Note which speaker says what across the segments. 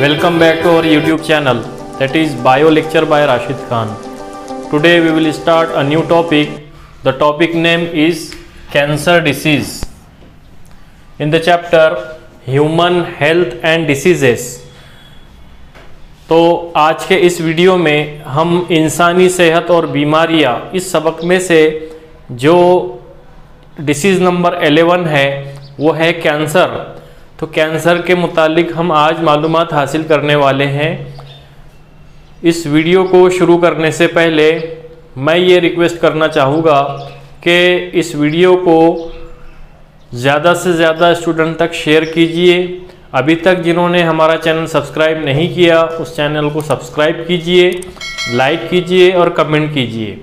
Speaker 1: Welcome back to our YouTube channel, that is Bio Lecture by Rashid Khan. Today we will start a new topic. The topic name is Cancer Disease. In the chapter Human Health and Diseases. तो आज के इस video में हम इंसानी सेहत और बीमारियां इस सबक में से जो डिसीज़ नंबर 11 है वो है कैंसर। तो कैंसर के मुतालिक हम आज मालूमात हासिल करने वाले हैं। इस वीडियो को शुरू करने से पहले मैं ये रिक्वेस्ट करना चाहूँगा कि इस वीडियो को ज़्यादा से ज़्यादा स्टूडेंट तक शेयर कीजिए। अभी तक जिन्होंने हमारा चैनल सब्सक्राइब नहीं किया उस चैनल को सब्सक्राइब कीजिए, लाइक कीजिए और कमेंट कीजिए।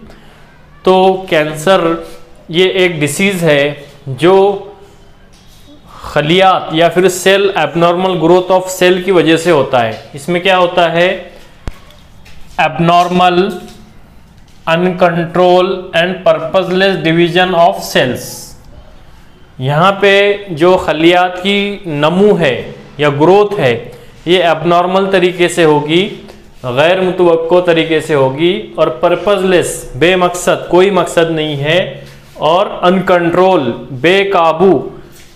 Speaker 1: तो कैंसर ये एक डिसीज़ है जो खलियात या फिर cell abnormal growth of cell की वजह से होता है। इसमें क्या होता है? Abnormal, uncontrol and purposeless division of cells. यहाँ पे जो खलियात की नमू है या ग्रोथ है ये एबनॉर्मल तरीके से होगी, गैर मुतवक्को तरीके से होगी और पर्पसलेस, बेमकसद, कोई मकसद नहीं है, और अनकंट्रोल, बेकाबू,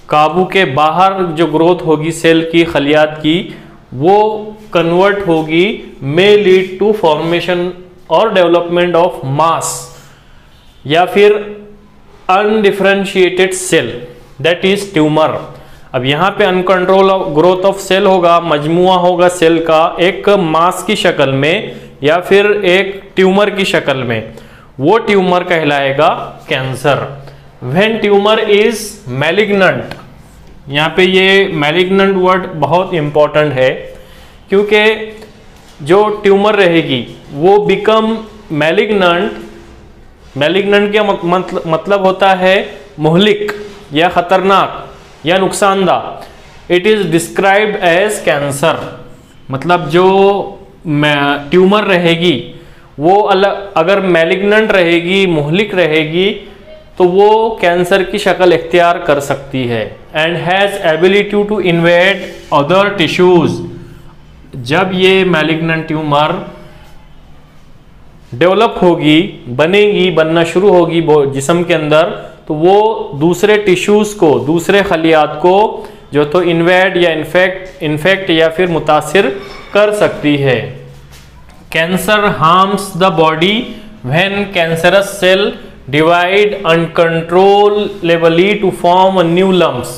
Speaker 1: काबू के बाहर जो ग्रोथ होगी सेल की, खलियात की, वो कन्वर्ट होगी, मे लीड टू फॉर्मेशन और डेवलपमेंट ऑफ मास या फिर undifferentiated cell, that is tumour. अब यहाँ पे अनकंट्रोल ग्रोथ ऑफ सेल होगा, मजमुआ होगा सेल का एक मास की शक्ल में या फिर एक ट्यूमर की शक्ल में, वो ट्यूमर कहलाएगा cancer. When tumour is malignant, यहाँ पे ये मैलिग्नेंट वर्ड बहुत इंपॉर्टेंट है क्योंकि जो ट्यूमर रहेगी वो बिकम मैलिग्नेंट। मैलिग्नेंट का मतलब होता है मुहलिक या खतरनाक या नुकसानदा। It is described as cancer. मतलब जो ट्यूमर रहेगी वो अगर मैलिग्नेंट रहेगी, मुहलिक रहेगी, तो वो कैंसर की शक्ल इख्तियार कर सकती है। And has ability to invade other tissues. जब ये मैलिग्नेंट ट्यूमर डेवलप होगी, बनेगी, बनना शुरू होगी जिस्म के अंदर, तो वो दूसरे टिश्यूज को, दूसरे खलियात को जो तो इन्वेड या इन्फेक्ट या फिर मुतासिर कर सकती है। Cancer harms the body when cancerous cell divide uncontrollably to form new lumps.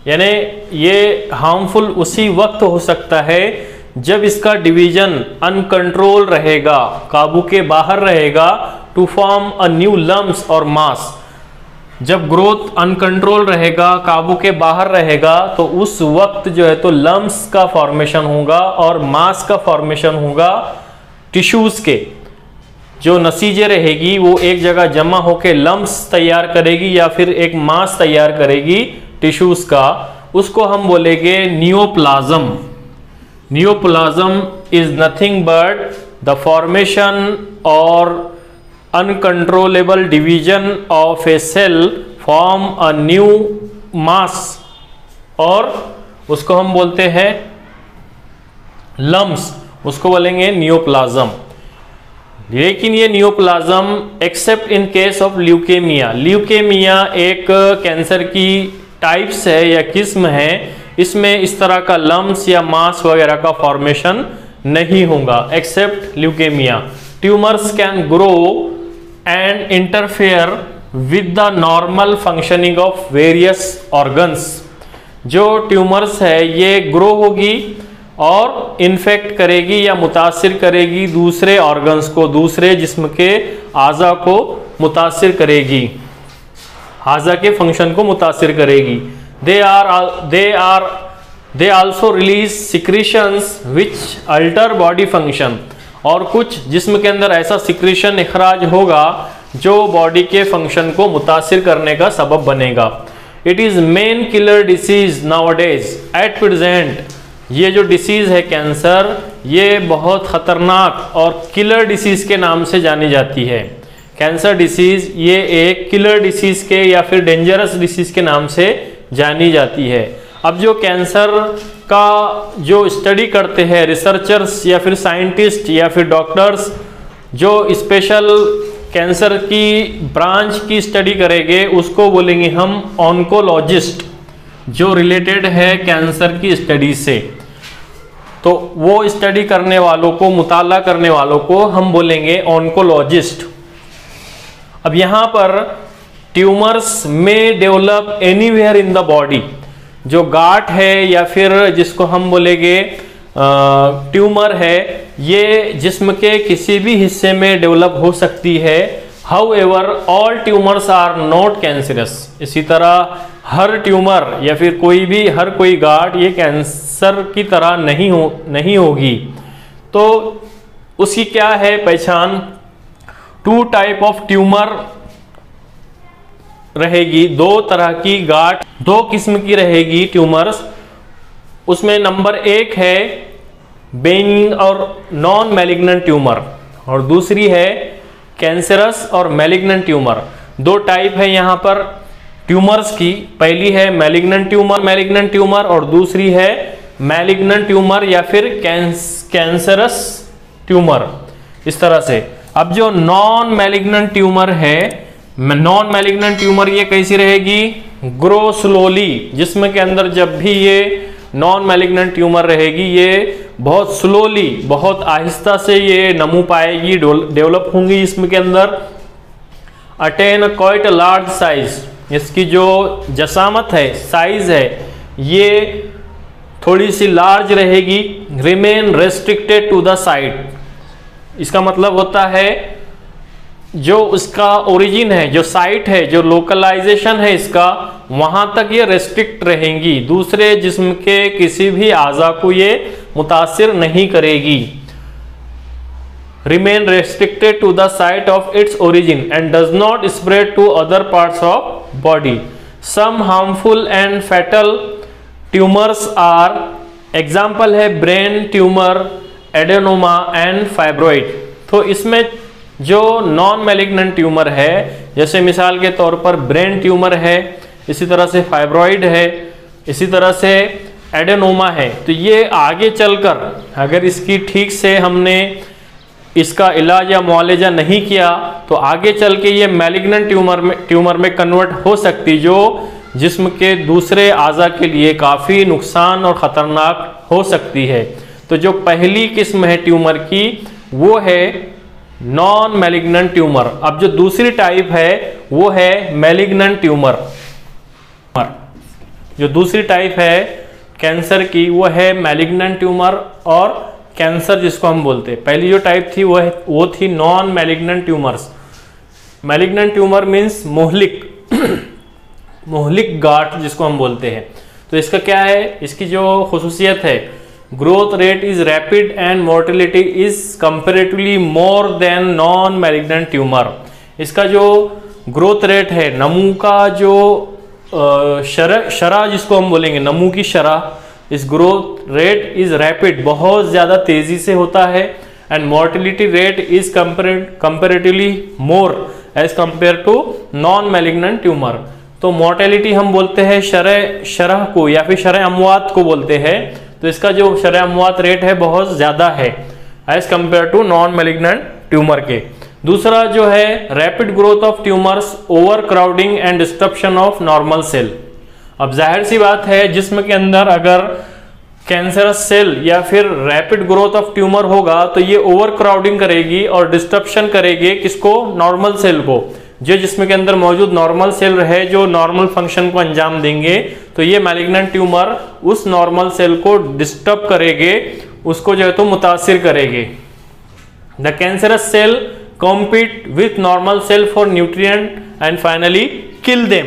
Speaker 1: यानी ये हार्मफुल उसी वक्त हो सकता है जब इसका डिवीजन अनकंट्रोल रहेगा, काबू के बाहर रहेगा, to form a new lumps और मास। जब ग्रोथ अनकंट्रोल रहेगा, काबू के बाहर रहेगा, तो उस वक्त जो है तो लम्स का फॉर्मेशन होगा और मास का फॉर्मेशन होगा टिश्यूज के। जो नसीजे रहेगी वो एक जगह जमा होकर लम्स तैयार करेगी या फिर एक मास तैयार करेगी टिश्यूज का, उसको हम बोलेंगे neoplasm. Neoplasm is nothing but the formation और uncontrollable division of a cell form a new mass, और उसको हम बोलते हैं लम्स, उसको बोलेंगे नियोप्लाज्म। लेकिन ये neoplasm accept in case of leukaemia. Leukaemia एक कैंसर की टाइप्स है या किस्म है, इसमें इस तरह का लम्स या मास वगैरह का फॉर्मेशन नहीं होगा except leukaemia. Tumours can grow and interfere with the normal functioning of various organs. जो ट्यूमर्स है ये ग्रो होगी और इन्फेक्ट करेगी या मुतासिर करेगी दूसरे ऑर्गन्स को, दूसरे जिस्म के आज़ा को मुतासिर करेगी, आज़ा के फंक्शन को मुतासिर करेगी। They also release secretions which alter body function. और कुछ जिस्म के अंदर ऐसा सिक्रीशन इखराज होगा जो बॉडी के फंक्शन को मुतासिर करने का सबब बनेगा। It is main killer disease nowadays at present. ये जो डिसीज़ है कैंसर, ये बहुत ख़तरनाक और किलर डिसीज़ के नाम से जानी जाती है। कैंसर डिसीज़ ये एक किलर डिसीज़ के या फिर डेंजरस डिसीज़ के नाम से जानी जाती है। अब जो कैंसर का जो स्टडी करते हैं रिसर्चर्स या फिर साइंटिस्ट या फिर डॉक्टर्स, जो स्पेशल कैंसर की ब्रांच की स्टडी करेंगे उसको बोलेंगे हम ऑन्कोलॉजिस्ट, जो रिलेटेड है कैंसर की स्टडी से। तो वो स्टडी करने वालों को, मुताला करने वालों को हम बोलेंगे ऑन्कोलॉजिस्ट। अब यहाँ पर ट्यूमर्स में develop anywhere in the body, जो गांठ है या फिर जिसको हम बोलेंगे ट्यूमर है, ये जिस्म के किसी भी हिस्से में डेवलप हो सकती है। However all tumours are not cancerous. इसी तरह हर ट्यूमर या फिर हर कोई गांठ ये कैंसर की तरह नहीं होगी। तो उसकी क्या है पहचान? 2 टाइप ऑफ ट्यूमर रहेगी, 2 तरह की गांठ, 2 किस्म की रहेगी ट्यूमर्स। उसमें नंबर 1 है बेनिग्न और नॉन मैलिग्नेंट ट्यूमर, और दूसरी है कैंसरस और मैलिग्नेंट ट्यूमर। 2 टाइप है यहाँ पर ट्यूमर्स की। पहली है मैलिग्नेंट ट्यूमर और दूसरी है मैलिग्नेंट ट्यूमर या फिर कैंसरस ट्यूमर, इस तरह से। अब जो नॉन मैलिग्नेंट ट्यूमर है, नॉन मैलिग्नेंट ट्यूमर ये कैसी रहेगी? Grow slowly. जिस्म के अंदर जब भी ये नॉन मैलिग्नेंट ट्यूमर रहेगी, ये बहुत स्लोली, बहुत आहिस्ता से ये नमू पाएगी, डेवलप होंगी जिस्म के अंदर। अटेन क्वाइट लार्ज साइज, इसकी जो जसामत है, साइज है, ये थोड़ी सी लार्ज रहेगी। Remain restricted to the site, इसका मतलब होता है जो उसका ओरिजिन है, जो साइट है, जो लोकलाइजेशन है इसका, वहां तक ये रेस्ट्रिक्ट रहेंगी, दूसरे जिस्म के किसी भी आज़ा को ये मुतासिर नहीं करेगी। Remain restricted to the site of its origin and does not spread to other parts of body. Some harmful and fatal tumours are, example है brain tumour, adenoma and fibroid. तो इसमें जो नॉन मैलिग्नेंट ट्यूमर है, जैसे मिसाल के तौर पर ब्रेन ट्यूमर है, इसी तरह से फाइब्रॉइड है, इसी तरह से एडेनोमा है, तो ये आगे चलकर अगर इसकी ठीक से हमने इसका इलाज या मुआलजा नहीं किया तो आगे चल के ये मैलिग्नेंट ट्यूमर में कन्वर्ट हो सकती, जो जिस्म के दूसरे आज़ा के लिए काफ़ी नुकसान और ख़तरनाक हो सकती है। तो जो पहली किस्म है ट्यूमर की वो है नॉन मैलिग्नेंट ट्यूमर। अब जो दूसरी टाइप है वो है मैलिग्नेंट ट्यूमर। जो दूसरी टाइप है कैंसर की वो है मैलिग्नेंट ट्यूमर और कैंसर जिसको हम बोलते हैं। पहली जो टाइप थी वो थी non malignant tumours. Malignant tumour means मोहलिक गांठ जिसको हम बोलते हैं। तो इसका क्या है, इसकी जो खुसूसियत है, growth rate is rapid and mortality is comparatively more than non malignant tumour. इसका जो ग्रोथ रेट है, नमू का जो शरह जिसको हम बोलेंगे, नमू की शरह, इस ग्रोथ रेट इज रैपिड, बहुत ज़्यादा तेज़ी से होता है। And mortality rate is comparatively more as compare to non malignant tumour. तो मोर्टेलिटी हम बोलते हैं शरह को या फिर शरह अमवात को बोलते हैं। तो इसका जो शरह अमवात रेट है बहुत ज़्यादा है as compare to non malignant tumour के। दूसरा जो है rapid growth of tumours, over crowding and disruption of normal cell. अब जाहिर सी बात है जिस्म के अंदर अगर कैंसरस सेल या फिर रैपिड ग्रोथ ऑफ ट्यूमर होगा तो ये ओवर क्राउडिंग करेगी और डिस्ट्रप्शन करेगी किसको? नॉर्मल सेल को। जो जिस्म के अंदर मौजूद नॉर्मल सेल रहे जो नॉर्मल फंक्शन को अंजाम देंगे, तो ये मैलिग्नेंट ट्यूमर उस नॉर्मल सेल को डिस्टर्ब करेंगे, उसको जो है तो मुतासिर करेंगे। The cancerous cell compete with normal cell for nutrient and finally kill them.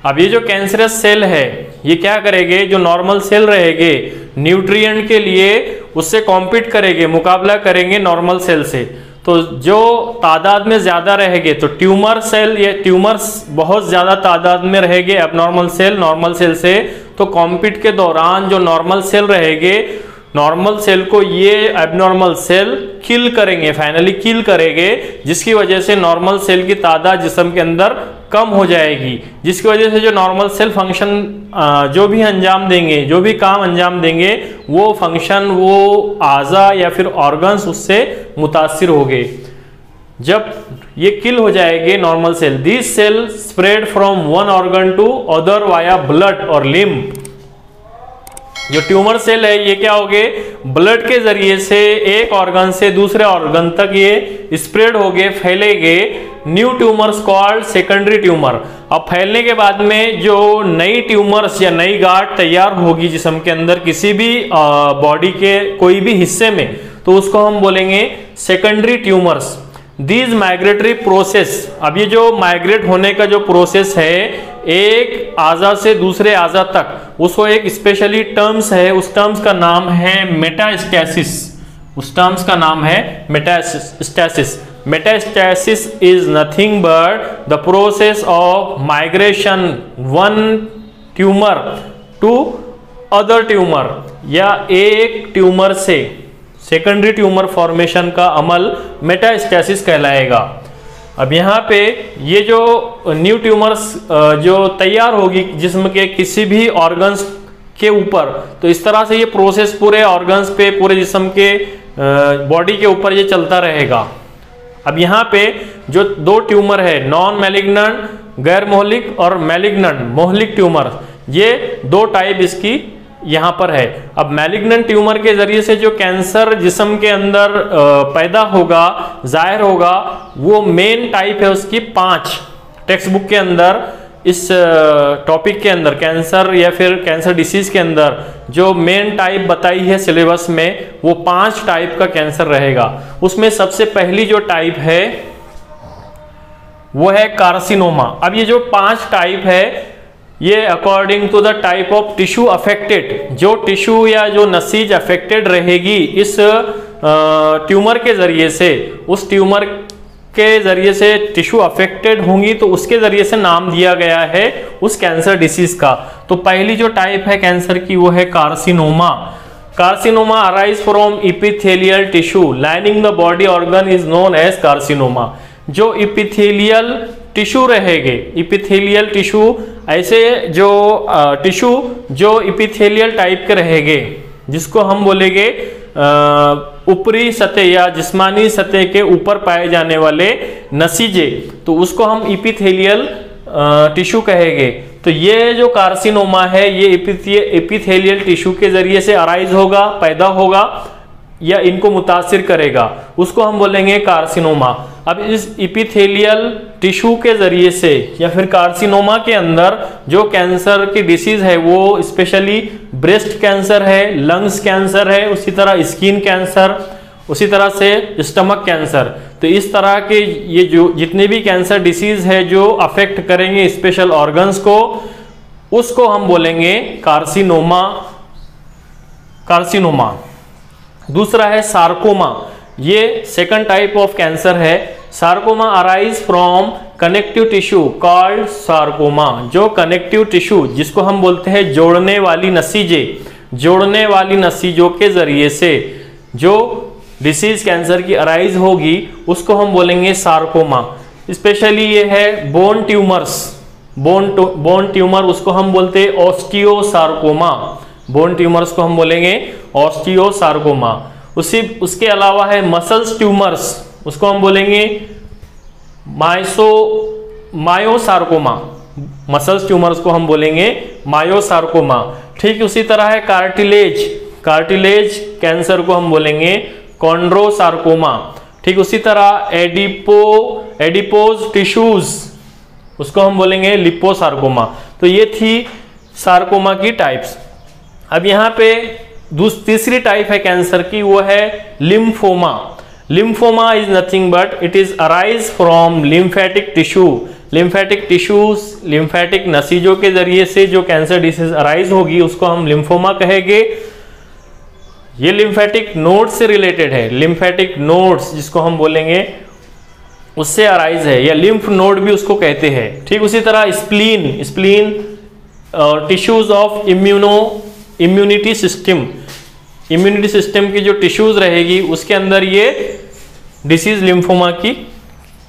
Speaker 1: अब ये जो कैंसरस सेल है ये क्या करेंगे, जो नॉर्मल सेल रहेंगे न्यूट्रिएंट के लिए उससे कॉम्पीट करेंगे, मुकाबला करेंगे नॉर्मल सेल से। तो जो तादाद में ज़्यादा रहेंगे, तो ट्यूमर सेल या ट्यूमर्स बहुत ज़्यादा तादाद में रहेंगे एबनॉर्मल सेल नॉर्मल सेल से, तो कॉम्पीट के दौरान जो नॉर्मल सेल रहेंगे, नॉर्मल सेल को ये एबनॉर्मल सेल किल करेंगे, फाइनली किल करेंगे, जिसकी वजह से नॉर्मल सेल की तादाद जिस्म के अंदर कम हो जाएगी, जिसकी वजह से जो नॉर्मल सेल फंक्शन जो भी अंजाम देंगे, जो भी काम अंजाम देंगे, वो फंक्शन, वो आज़ा या फिर ऑर्गन्स उससे मुतासिर होंगे। जब ये किल हो जाएंगे normal cell, this cell spread from one organ to other via blood और लिम्फ। जो ट्यूमर सेल है ये क्या होगे, ब्लड के जरिए से एक ऑर्गन से दूसरे ऑर्गन तक ये स्प्रेड होगे, फैलेंगे। New tumours called secondary tumour. अब फैलने के बाद में जो नई ट्यूमर्स या नई गांठ तैयार होगी जिस्म के अंदर किसी भी बॉडी के कोई भी हिस्से में, तो उसको हम बोलेंगे secondary tumours. These migratory process, अब ये जो माइग्रेट होने का जो प्रोसेस है एक आज़ा से दूसरे आज़ा तक, उसको एक स्पेशली टर्म्स है, उस टर्म्स का नाम है मेटास्टैसिस। उस टर्म्स का नाम है metastasis. Metastasis is nothing but the process of migration one tumour to other tumour, या एक ट्यूमर से सेकेंडरी ट्यूमर फॉर्मेशन का अमल मेटास्टैसिस कहलाएगा। अब यहाँ पे ये जो न्यू ट्यूमर्स जो तैयार होगी जिस्म के किसी भी ऑर्गन्स के ऊपर, तो इस तरह से ये प्रोसेस पूरे ऑर्गन्स पे, पूरे जिस्म के बॉडी के ऊपर ये चलता रहेगा। अब यहाँ पे जो दो ट्यूमर है, नॉन मैलिग्नेंट गैर मोहलिक और मैलिग्नेंट मोहलिक ट्यूमर, ये दो टाइप इसकी यहाँ पर है। अब मैलिग्नेंट ट्यूमर के जरिए से जो कैंसर जिस्म के अंदर पैदा होगा, जाहिर होगा, वो मेन टाइप है उसकी 5। टेक्स्ट बुक के अंदर इस टॉपिक के अंदर कैंसर या फिर कैंसर डिसीज के अंदर जो मेन टाइप बताई है सिलेबस में, वो 5 टाइप का कैंसर रहेगा। उसमें सबसे पहली जो टाइप है वो है कार्सिनोमा। अब ये जो 5 टाइप है ये according to the type of tissue affected, जो टिश्यू या जो नसीज अफेक्टेड रहेगी इस ट्यूमर के जरिए से, उस ट्यूमर के जरिए से टिश्यू अफेक्टेड होंगी तो उसके जरिए से नाम दिया गया है उस कैंसर डिसीज का। तो पहली जो टाइप है कैंसर की वो है carcinoma. Carcinoma arise from epithelial tissue lining the body organ is known as carcinoma. जो इपिथेलियल टिश्यू रहेंगे, इपिथेलियल टिश्यू, ऐसे जो टिश्यू जो इपिथेलियल टाइप के रहेंगे, जिसको हम बोलेंगे ऊपरी सतह या जिस्मानी सतह के ऊपर पाए जाने वाले नसीजे, तो उसको हम इपिथेलियल टिश्यू कहेंगे। तो ये जो कार्सिनोमा है ये इपिथेलियल टिश्यू के जरिए से अराइज होगा, पैदा होगा या इनको मुतासिर करेगा, उसको हम बोलेंगे कार्सिनोमा। अब इस इपिथेलियल टिश्यू के जरिए से या फिर कार्सिनोमा के अंदर जो कैंसर की डिसीज है वो स्पेशली ब्रेस्ट कैंसर है, लंग्स कैंसर है, उसी तरह स्किन कैंसर, उसी तरह से स्टमक कैंसर। तो इस तरह के ये जो जितने भी कैंसर डिसीज है जो अफेक्ट करेंगे स्पेशल ऑर्गन्स को, उसको हम बोलेंगे कार्सिनोमा। कार्सिनोमा। दूसरा है सार्कोमा। ये सेकंड टाइप ऑफ कैंसर है। Sarcoma arise from connective tissue called sarcoma. जो कनेक्टिव टिश्यू जिसको हम बोलते हैं जोड़ने वाली नसीजे, जोड़ने वाली नसीजों के जरिए से जो डिसीज कैंसर की अराइज होगी उसको हम बोलेंगे सार्कोमा। स्पेशली ये है बोन ट्यूमर्स, बोन ट्यूमर उसको हम बोलते हैं ऑस्टियोसार्कोमा। बोन ट्यूमर्स को हम बोलेंगे ऑस्टियोसार्कोमा। उसके अलावा है मसल्स ट्यूमर्स, उसको हम बोलेंगे मायोसार्कोमा। मसल्स ट्यूमर्स को हम बोलेंगे मायोसार्कोमा। ठीक उसी तरह है कार्टिलेज कैंसर को हम बोलेंगे कॉन्ड्रोसार्कोमा। ठीक उसी तरह एडिपोज टिश्यूज उसको हम बोलेंगे लिपोसार्कोमा। तो ये थी सार्कोमा की टाइप्स। अब यहाँ पे तीसरी टाइप है कैंसर की, वो है lymphoma. Lymphoma is nothing but it is arise from lymphatic tissue. Lymphatic tissues, lymphatic नसीजों के जरिए से जो कैंसर डिसीज अराइज होगी उसको हम लिम्फोमा कहेंगे। ये लिम्फेटिक नोड्स से रिलेटेड है। लिम्फेटिक नोड्स जिसको हम बोलेंगे उससे अराइज है, या लिम्फ नोड भी उसको कहते हैं। ठीक उसी तरह spleen tissues of immunity system, immunity system की जो टिश्यूज रहेगी उसके अंदर ये डिसीज लिम्फोमा की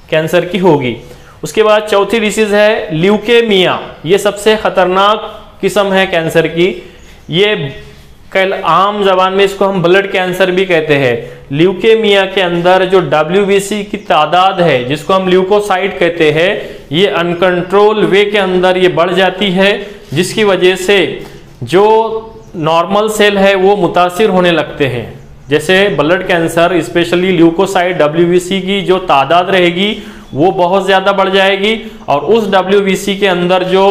Speaker 1: कैंसर की होगी। उसके बाद चौथी डिसीज है ल्यूकेमिया। ये सबसे खतरनाक किस्म है कैंसर की। ये कल आम जबान में इसको हम ब्लड कैंसर भी कहते हैं। ल्यूकेमिया के अंदर जो WBC की तादाद है, जिसको हम ल्यूकोसाइट कहते हैं, ये अनकंट्रोल वे के अंदर ये बढ़ जाती है, जिसकी वजह से जो नॉर्मल सेल है वो मुतासिर होने लगते हैं। जैसे blood cancer, specially leucocyte WBC की जो तादाद रहेगी वो बहुत ज़्यादा बढ़ जाएगी, और उस WBC के अंदर जो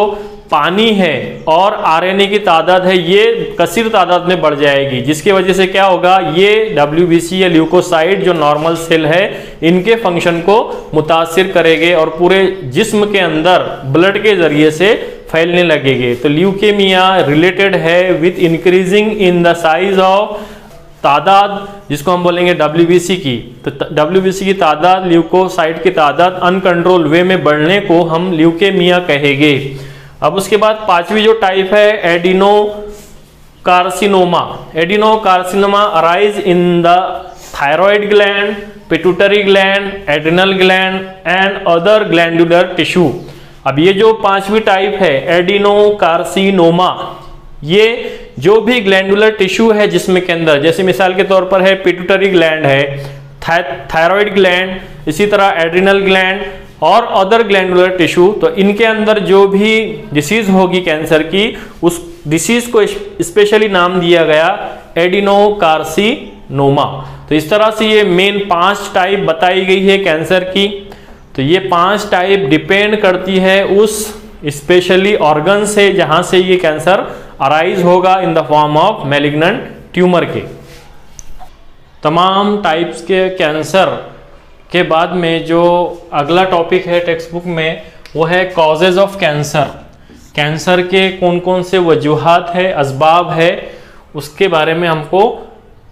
Speaker 1: पानी है और RNA की तादाद है ये कसीर तादाद में बढ़ जाएगी, जिसकी वजह से क्या होगा, ये WBC या ल्यूकोसाइट जो नॉर्मल सेल है इनके फंक्शन को मुतासिर करेंगे और पूरे जिस्म के अंदर ब्लड के जरिए से फैलने लगेंगे। तो ल्यूकेमिया रिलेटेड है with increasing in the size of तादाद, जिसको हम बोलेंगे WBC की। तो WBC की तादाद, ल्यूकोसाइट की तादाद अनकंट्रोल वे में बढ़ने को हम ल्यूकेमिया कहेंगे। अब उसके बाद पांचवी जो टाइप है adeno carcinoma. Adeno carcinoma arise in the thyroid gland, pituitary gland, adrenal gland and other glandular tissue. अब ये जो पांचवी टाइप है एडिनो कार्सिनोमा, ये जो भी ग्लैंडुलर टिश्यू है जिस्म के अंदर, जैसे मिसाल के तौर पर है पिट्यूटरी ग्लैंड है, थायराइड ग्लैंड, इसी तरह एड्रिनल ग्लैंड और अदर ग्लैंडुलर टिश्यू, तो इनके अंदर जो भी डिसीज होगी कैंसर की, उस डिसीज को स्पेशली नाम दिया गया एडिनोकार्सिनोमा। तो इस तरह से ये मेन 5 टाइप बताई गई है कैंसर की। तो ये 5 टाइप डिपेंड करती है उस स्पेशली ऑर्गन से जहां से ये कैंसर अराइज होगा in the form of malignant tumour के। तमाम टाइप्स के कैंसर के बाद में जो अगला टॉपिक है टेक्स्ट बुक में वो है कॉजेज ऑफ कैंसर। कैंसर के कौन कौन से वजूहात है, असबाब है, उसके बारे में हमको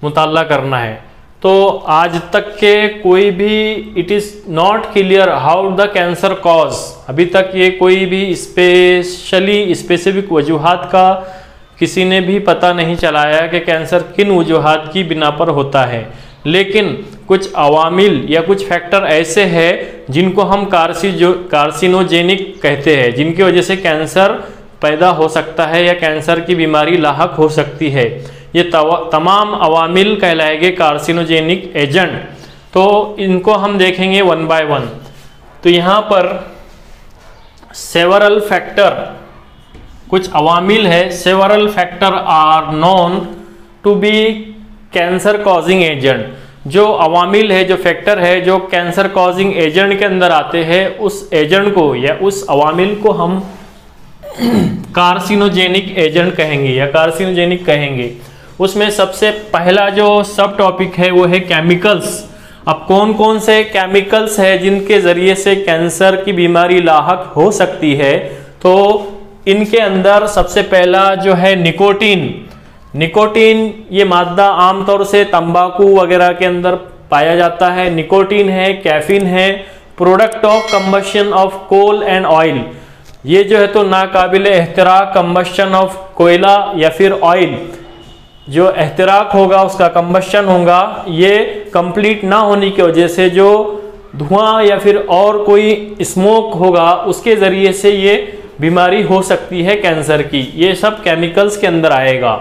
Speaker 1: मुताल्ला करना है। तो आज तक के कोई भी it is not clear how the cancer cause, अभी तक ये कोई भी स्पेशली स्पेसिफिक वजूहात का किसी ने भी पता नहीं चलाया कि कैंसर किन वजूहात की बिना पर होता है। लेकिन कुछ अवामिल या कुछ फैक्टर ऐसे हैं जिनको हम कार्सिनोजेनिक कहते हैं, जिनकी वजह से कैंसर पैदा हो सकता है या कैंसर की बीमारी लाहक हो सकती है। ये तमाम अवामिल कहलाएंगे कार्सिनोजेनिक एजेंट। तो इनको हम देखेंगे वन बाय वन। तो यहाँ पर सेवरल फैक्टर, कुछ अवामिल है, several factor are known to be cancer causing agent. जो अवामिल है, जो फैक्टर है जो कैंसर कॉजिंग एजेंट के अंदर आते हैं, उस एजेंट को या उस अवामिल को हम कार्सिनोजेनिक एजेंट कहेंगे या कार्सिनोजेनिक कहेंगे। उसमें सबसे पहला जो सब टॉपिक है वो है केमिकल्स। अब कौन कौन से केमिकल्स है जिनके जरिए से कैंसर की बीमारी लाहक हो सकती है, तो इनके अंदर सबसे पहला जो है निकोटीन। निकोटीन ये मादा आमतौर से तंबाकू वगैरह के अंदर पाया जाता है। निकोटीन है, कैफीन है, product of combustion of coal and oil. ये जो है तो नाकाबिल एहतराक कंबशन ऑफ कोयला या फिर ऑयल, जो एहतराक होगा उसका कंबशन होगा, ये कंप्लीट ना होने की वजह से जो धुआं या फिर और कोई स्मोक होगा उसके ज़रिए से ये बीमारी हो सकती है कैंसर की। ये सब केमिकल्स के अंदर आएगा।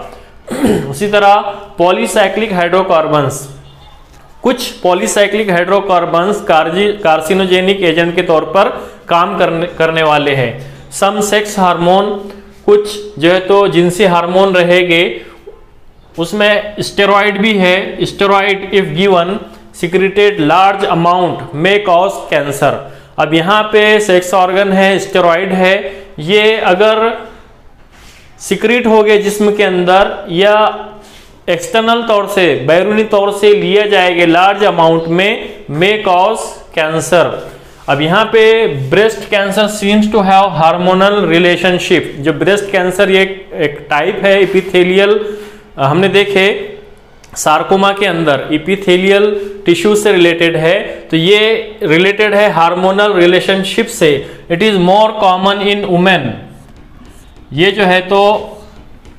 Speaker 1: उसी तरह पॉलीसाइक्लिक हाइड्रोकार्बन्स, कुछ पॉलीसाइक्लिक हाइड्रोकार्बन्स कार्सिनोजेनिक एजेंट के तौर पर काम करने वाले हैं। सम सेक्स हार्मोन, कुछ जो है तो जिनसी हार्मोन रहेंगे, उसमें स्टेरॉइड भी है। Steroid if given secreted large amount may cause cancer. अब यहाँ पे सेक्स ऑर्गन है, स्टेरॉइड है, ये अगर सिक्रीट हो गए जिस्म के अंदर या एक्सटर्नल तौर से बैरूनी तौर से लिया जाएगा लार्ज अमाउंट में, मे कॉज कैंसर। अब यहाँ पे breast cancer seems to have hormonal relationship. जो ब्रेस्ट कैंसर ये एक टाइप है इपिथेलियल, हमने देखे सार्कोमा के अंदर इपिथेलियल टिश्यू से रिलेटेड है, तो ये रिलेटेड है हार्मोनल रिलेशनशिप से। It is more common in women. ये जो है तो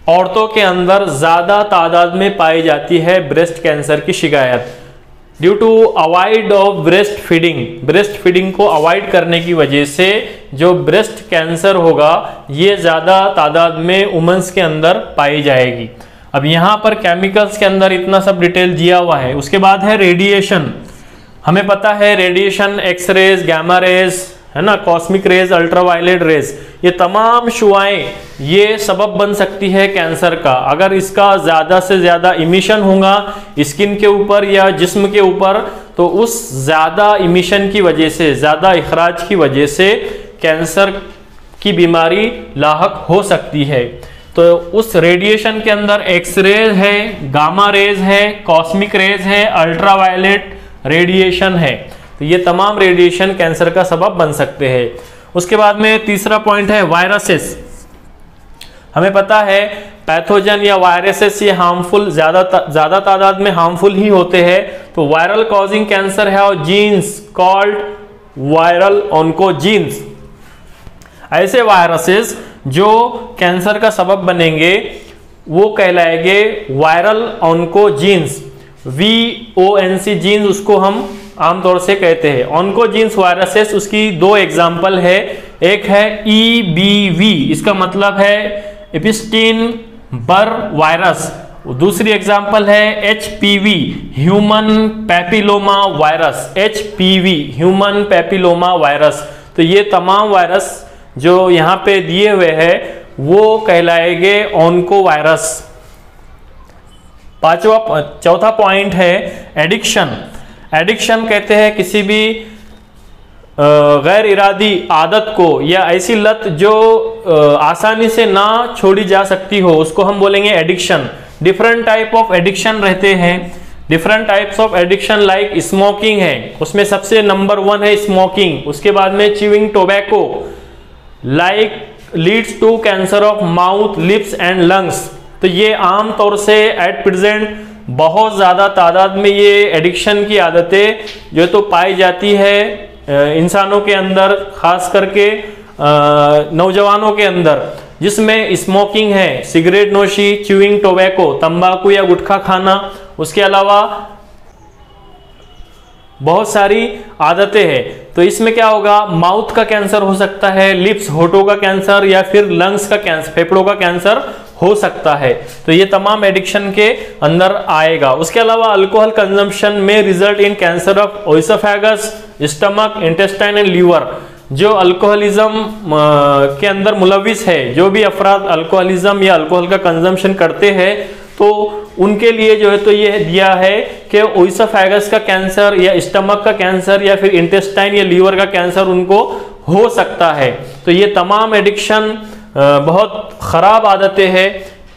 Speaker 1: औरतों के अंदर ज़्यादा तादाद में पाई जाती है ब्रेस्ट कैंसर की शिकायत। Due to avoid of breast feeding, breast feeding को अवॉइड करने की वजह से जो ब्रेस्ट कैंसर होगा ये ज़्यादा तादाद में वुमेन्स के अंदर पाई जाएगी। अब यहाँ पर केमिकल्स के अंदर इतना सब डिटेल दिया हुआ है। उसके बाद है रेडिएशन। हमें पता है radiation, X rays, gamma rays, है ना, कॉस्मिक रेज, अल्ट्रावायलेट रेज, ये तमाम शुआएं ये सबब बन सकती है कैंसर का। अगर इसका ज़्यादा से ज़्यादा इमिशन होगा स्किन के ऊपर या जिस्म के ऊपर, तो उस ज़्यादा इमिशन की वजह से, ज़्यादा इखराज की वजह से कैंसर की बीमारी लाहक हो सकती है। तो उस रेडिएशन के अंदर एक्स रेज है, गामा रेज है, कॉस्मिक रेज है, अल्ट्रावायलेट रेडिएशन है। तो ये तमाम रेडिएशन कैंसर का सबब बन सकते हैं। उसके बाद में तीसरा पॉइंट है वायरसेस। हमें पता है पैथोजन या वायरसेस ये हार्मफुल, ज़्यादा तादाद में हार्मफुल ही होते हैं। तो वायरल कॉजिंग कैंसर है और जीन्स कॉल्ड वायरल ऑन्कोजीन्स, ऐसे वायरसेस जो कैंसर का सबब बनेंगे वो कहलाएंगे वायरल ऑन्कोजीन्स। VONC जीन्स उसको हम आमतौर से कहते हैं। ऑन्कोजीन्स वायरसेस, उसकी दो एग्जाम्पल है। एक है EBV, इसका मतलब है एपिस्टीन बर वायरस। दूसरी एग्जाम्पल है HPV, human papilloma virus. HPV human papilloma virus. तो ये तमाम वायरस जो यहाँ पे दिए हुए हैं वो कहलाएंगे ऑन्को वायरस। चौथा पॉइंट है एडिक्शन। एडिक्शन कहते हैं किसी भी गैर इरादी आदत को या ऐसी लत जो आसानी से ना छोड़ी जा सकती हो, उसको हम बोलेंगे addiction. Different type of addiction रहते हैं। Different types of addiction like smoking है, उसमें सबसे नंबर 1 है स्मोकिंग। उसके बाद में chewing tobacco like leads to cancer of mouth, lips and lungs. तो ये आम तौर से एट प्रेजेंट बहुत ज़्यादा तादाद में ये एडिक्शन की आदतें जो तो पाई जाती है इंसानों के अंदर, खास करके नौजवानों के अंदर, जिसमें स्मोकिंग है, सिगरेट नोशी, च्यूइंग टोबैको, तंबाकू या गुटखा खाना। उसके अलावा बहुत सारी आदतें हैं। तो इसमें क्या होगा, माउथ का कैंसर हो सकता है, लिप्स होठों का कैंसर, या फिर लंग्स का कैंसर, फेफड़ों का कैंसर हो सकता है। तो ये तमाम एडिक्शन के अंदर आएगा। उसके अलावा alcohol consumption may result in cancer of oesophagus, stomach, intestine and liver. जो अल्कोहलिज्म के अंदर मुलविस है, जो भी अफराद अल्कोहलिज्म या अल्कोहल का कंजम्पशन करते हैं, तो उनके लिए जो है तो ये दिया है कि ओइसोफेगस का कैंसर या स्टमक का कैंसर या फिर इंटेस्टाइन या लीवर का कैंसर उनको हो सकता है। तो ये तमाम एडिक्शन बहुत ख़राब आदतें हैं।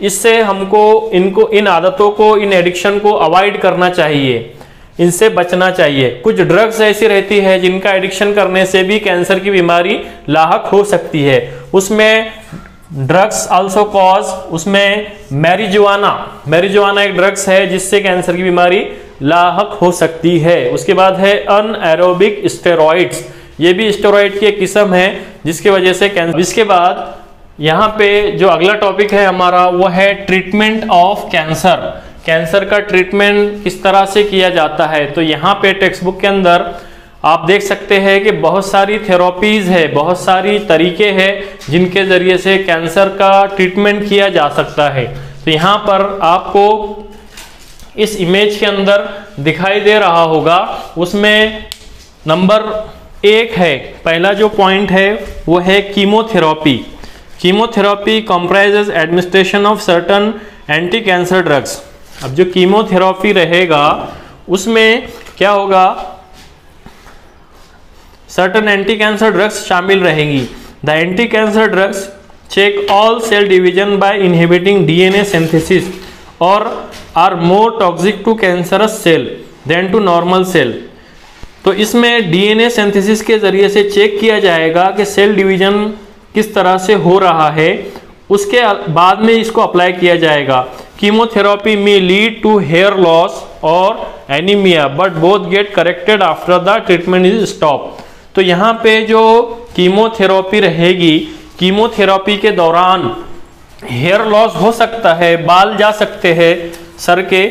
Speaker 1: इससे हमको इन आदतों को, इन एडिक्शन को अवॉइड करना चाहिए, इनसे बचना चाहिए। कुछ ड्रग्स ऐसी रहती है जिनका एडिक्शन करने से भी कैंसर की बीमारी लाहक हो सकती है। उसमें ड्रग्स आल्सो कॉज, उसमें मैरिजुआना एक ड्रग्स है जिससे कैंसर की बीमारी लाहक हो सकती है। उसके बाद है अनएरोबिक स्टेरॉइड्स, ये भी स्टेरॉइड की एक किस्म है जिसकी वजह से कैंसर। इसके बाद यहाँ पे जो अगला टॉपिक है हमारा वो है ट्रीटमेंट ऑफ कैंसर। कैंसर का ट्रीटमेंट किस तरह से किया जाता है। तो यहाँ पे टेक्स्ट बुक के अंदर आप देख सकते हैं कि बहुत सारी थेरेपीज है, बहुत सारी तरीके हैं जिनके ज़रिए से कैंसर का ट्रीटमेंट किया जा सकता है। तो यहाँ पर आपको इस इमेज के अंदर दिखाई दे रहा होगा, उसमें नंबर 1 है, पहला जो पॉइंट है वो है chemotherapy. Chemotherapy comprises administration of certain anti cancer drugs. अब जो कीमोथेरेपी रहेगा उसमें क्या होगा, सर्टन एंटी कैंसर ड्रग्स शामिल रहेंगी। The anti cancer drugs check all cell division by inhibiting DNA synthesis और are more toxic to cancerous cell than to normal cell. तो इसमें DNA सिंथेसिस के जरिए से चेक किया जाएगा कि सेल डिवीजन किस तरह से हो रहा है, उसके बाद में इसको अप्लाई किया जाएगा। कीमोथेरेपी में लीड टू हेयर लॉस और anaemia but both get corrected after the treatment is stop. तो यहाँ पे जो कीमोथेरेपी रहेगी, कीमोथेरेपी के दौरान हेयर लॉस हो सकता है, बाल जा सकते हैं सर के।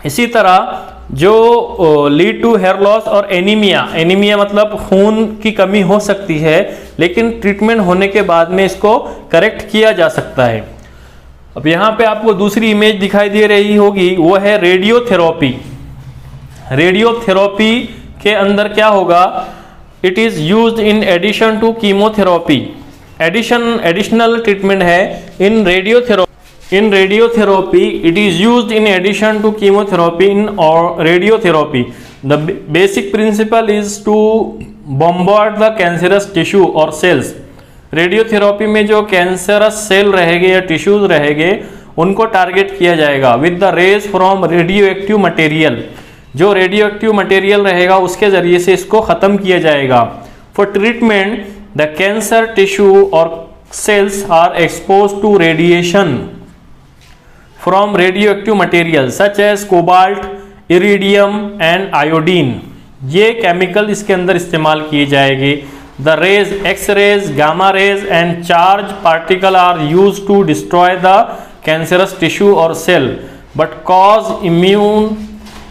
Speaker 1: इसी तरह जो लीड टू हेयर लॉस और एनीमिया। एनीमिया मतलब खून की कमी हो सकती है, लेकिन ट्रीटमेंट होने के बाद में इसको करेक्ट किया जा सकता है। अब यहाँ पे आपको दूसरी इमेज दिखाई दे रही होगी, वो है रेडियोथेरेपी। रेडियोथेरेपी के अंदर क्या होगा, it is used in addition to chemotherapy. Additional treatment है in radiotherapy. In radiotherapy, it is used in addition to chemotherapy in or radiotherapy. The basic principle is to bombard the cancerous tissue or cells. Radiotherapy में जो cancerous cell रहेंगे या tissues रहेंगे उनको target किया जाएगा with the rays from radioactive material. जो radioactive material रहेगा उसके जरिए से इसको खत्म किया जाएगा। For treatment the cancer tissue और cells are expose to radiation from radioactive materials such as cobalt, iridium and iodine। ये केमिकल इसके अंदर इस्तेमाल किए जाएंगे। The rays, X-rays, gamma rays and charged particle are used to destroy the cancerous tissue or cell, but cause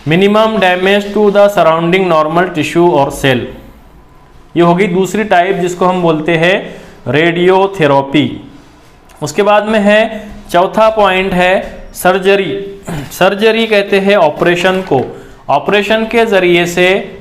Speaker 1: minimum damage to the surrounding normal tissue or cell। ये होगी दूसरी type जिसको हम बोलते हैं रेडियोथेरेपी। उसके बाद में है चौथा पॉइंट है सर्जरी। सर्जरी कहते हैं ऑपरेशन को। ऑपरेशन के जरिए से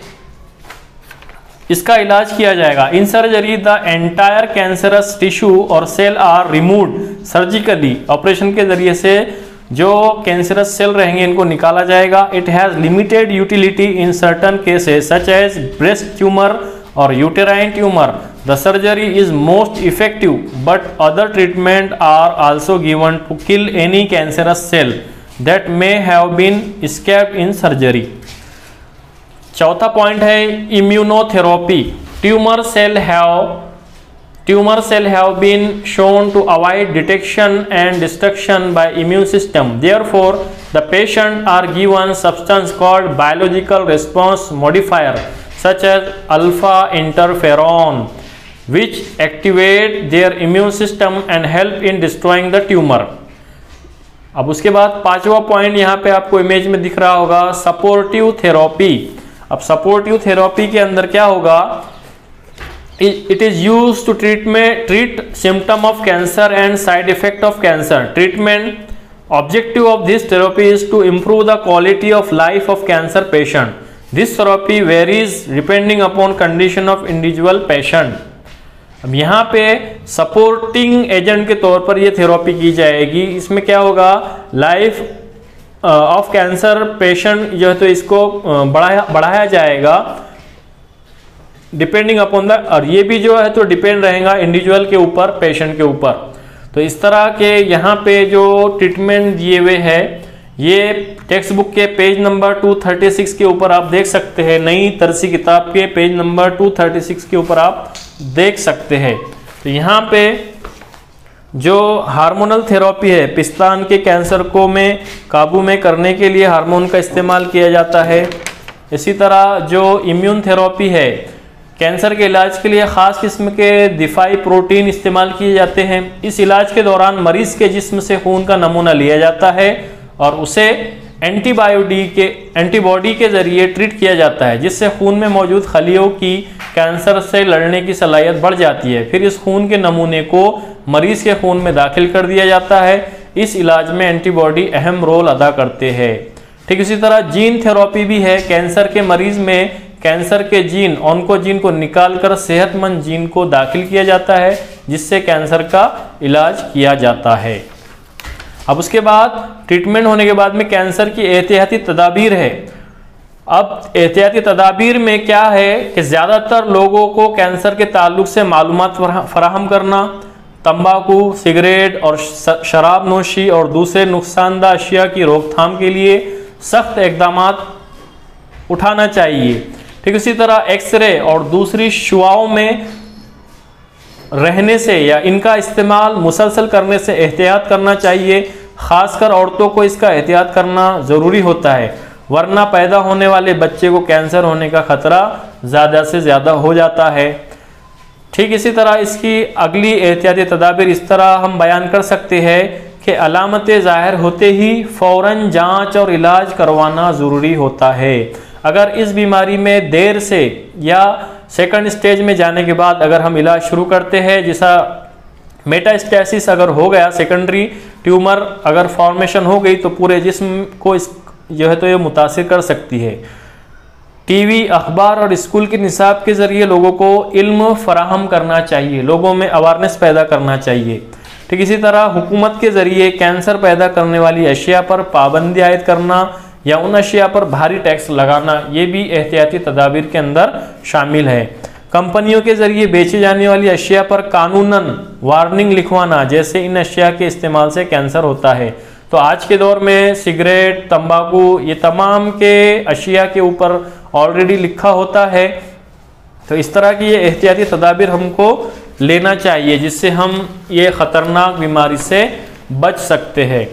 Speaker 1: इसका इलाज किया जाएगा। In surgery the entire cancerous tissue और cell are removed surgically. Operation के जरिए से जो कैंसरस सेल रहेंगे इनको निकाला जाएगा। It has limited utility in certain cases such as breast tumour और uterine tumour. The surgery is most effective, but other treatment are also given to kill any cancerous cell that may have been escaped in surgery। चौथा point है immunotherapy. Tumor cell have been shown to avoid detection and destruction by immune system. Therefore, the patient are given substance called biological response modifier such as alpha interferon, which activate their immune system and help in destroying the tumor। अब उसके बाद पांचवा point यहाँ पे आपको image में दिख रहा होगा सपोर्टिव थेरेपी। अब सपोर्टिव थेरेपी के अंदर क्या होगा, it is used to treat symptom of cancer and side effect of cancer. Treatment objective of this therapy is to improve the quality of life of cancer patient. This therapy varies depending upon condition of individual patient. अब यहाँ पे supporting agent के तौर पर ये therapy की जाएगी। इसमें क्या होगा, लाइफ ऑफ कैंसर पेशेंट जो है तो इसको बढ़ाया जाएगा डिपेंडिंग अपॉन द, और ये भी जो है तो डिपेंड रहेगा इंडिविजुअल के ऊपर, पेशेंट के ऊपर। तो इस तरह के यहाँ पे जो ट्रीटमेंट दिए हुए हैं ये टेक्स्ट बुक के पेज नंबर 236 के ऊपर आप देख सकते हैं। नई तरसी किताब के पेज नंबर 236 के ऊपर आप देख सकते हैं। तो यहाँ पे जो हार्मोनल थेरेपी है, पिस्तान के कैंसर को में काबू में करने के लिए हार्मोन का इस्तेमाल किया जाता है। इसी तरह जो इम्यून थेरेपी है, कैंसर के इलाज के लिए ख़ास किस्म के दिफाई प्रोटीन इस्तेमाल किए जाते हैं। इस इलाज के दौरान मरीज़ के जिस्म से खून का नमूना लिया जाता है और उसे एंटीबॉडी के जरिए ट्रीट किया जाता है, जिससे खून में मौजूद खलियों की कैंसर से लड़ने की सलाहियत बढ़ जाती है। फिर इस खून के नमूने को मरीज़ के खून में दाखिल कर दिया जाता है। इस इलाज में एंटीबॉडी अहम रोल अदा करते हैं। ठीक इसी तरह जीन थेरेपी भी है। कैंसर के मरीज़ में कैंसर के जीन ऑन्कोजीन को निकालकर सेहतमंद जीन को दाखिल किया जाता है, जिससे कैंसर का इलाज किया जाता है। अब उसके बाद ट्रीटमेंट होने के बाद में कैंसर की एहतियाती तदाबीर है। अब एहतियाती तदाबीर में क्या है कि ज़्यादातर लोगों को कैंसर के ताल्लुक से मालूमात फराहम करना, तंबाकू, सिगरेट और शराब नोशी और दूसरे नुकसानदा अशिया की रोकथाम के लिए सख्त इक़दामात उठाना चाहिए। ठीक इसी तरह एक्सरे और दूसरी शुआओं में रहने से या इनका इस्तेमाल मुसलसल करने से एहतियात करना चाहिए। खासकर औरतों को इसका एहतियात करना ज़रूरी होता है, वरना पैदा होने वाले बच्चे को कैंसर होने का ख़तरा ज़्यादा से ज़्यादा हो जाता है। ठीक इसी तरह इसकी अगली एहतियाती तदाबीर इस तरह हम बयान कर सकते हैं के अलामतें ज़ाहिर होते ही फ़ौरन जांच और इलाज करवाना ज़रूरी होता है। अगर इस बीमारी में देर से या सेकंड स्टेज में जाने के बाद अगर हम इलाज शुरू करते हैं, जैसा मेटास्टेसिस अगर हो गया, सेकेंडरी ट्यूमर अगर फॉर्मेशन हो गई, तो पूरे जिस्म को जो है तो ये मुतासिर कर सकती है। टीवी, अखबार और स्कूल के निसाब के ज़रिए लोगों को इल्म फराहम करना चाहिए, लोगों में अवेयरनेस पैदा करना चाहिए। ठीक इसी तरह हुकूमत के ज़रिए कैंसर पैदा करने वाली अशिया पर पाबंदी आयद करना या उन अशिया पर भारी टैक्स लगाना, ये भी एहतियाती तदाबीर के अंदर शामिल है। कंपनियों के ज़रिए बेची जाने वाली अशिया पर कानूनन वार्निंग लिखवाना, जैसे इन अशिया के इस्तेमाल से कैंसर होता है। तो आज के दौर में सिगरेट, तंबाकू, ये तमाम के अशिया के ऊपर ऑलरेडी लिखा होता है। तो इस तरह की ये एहतियाती तदाबीर हमको लेना चाहिए, जिससे हम ये ख़तरनाक बीमारी से बच सकते हैं।